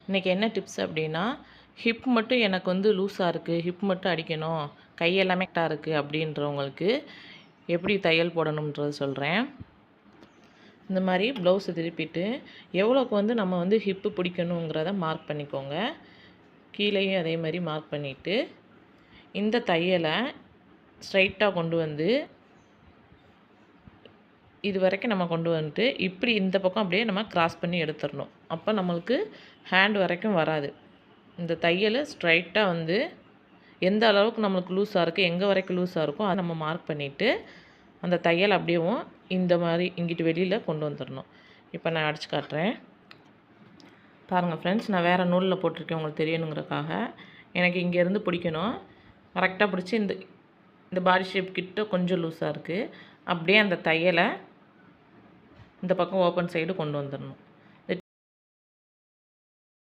இன்றைக்கி என்ன டிப்ஸ் அப்படின்னா, ஹிப் மட்டும் எனக்கு வந்து லூஸாக இருக்குது, ஹிப் மட்டும் அடிக்கணும், கை எல்லாமே கரெக்டாக இருக்குது அப்படின்றவங்களுக்கு எப்படி தையல் போடணுன்றது சொல்கிறேன். இந்த மாதிரி ப்ளவுஸை திருப்பிட்டு எவ்வளோக்கு வந்து நம்ம வந்து ஹிப்பு பிடிக்கணுங்கிறத மார்க் பண்ணிக்கோங்க. கீழேயும் அதே மாதிரி மார்க் பண்ணிவிட்டு இந்த தையலை ஸ்ட்ரைட்டாக கொண்டு வந்து இது வரைக்கும் நம்ம கொண்டு வந்துட்டு இப்படி இந்த பக்கம் அப்படியே நம்ம கிராஸ் பண்ணி எடுத்துடணும். அப்போ நம்மளுக்கு ஹேண்ட் வரைக்கும் வராது. இந்த தையல் ஸ்ட்ரைட்டாக வந்து எந்த அளவுக்கு நம்மளுக்கு லூஸாக இருக்குது, எங்கே வரைக்கும் லூஸாக இருக்கோ அதை நம்ம மார்க் பண்ணிவிட்டு அந்த தையல் அப்படியேவும் இந்த மாதிரி இங்கிட்டு வெளியில் கொண்டு வந்துடணும். இப்போ நான் அடித்து காட்டுறேன் பாருங்கள் ஃப்ரெண்ட்ஸ். நான் வேறு நூலில் போட்டிருக்கேன் உங்களுக்கு தெரியணுங்கிறக்காக. எனக்கு இங்கேருந்து பிடிக்கணும், கரெக்டாக பிடிச்சி இந்த பாடி ஷேப் கிட்ட கொஞ்சம் லூஸாக இருக்குது. அப்படியே அந்த தையலை இந்த பக்கம் ஓப்பன் சைடு கொண்டு வந்துடணும்.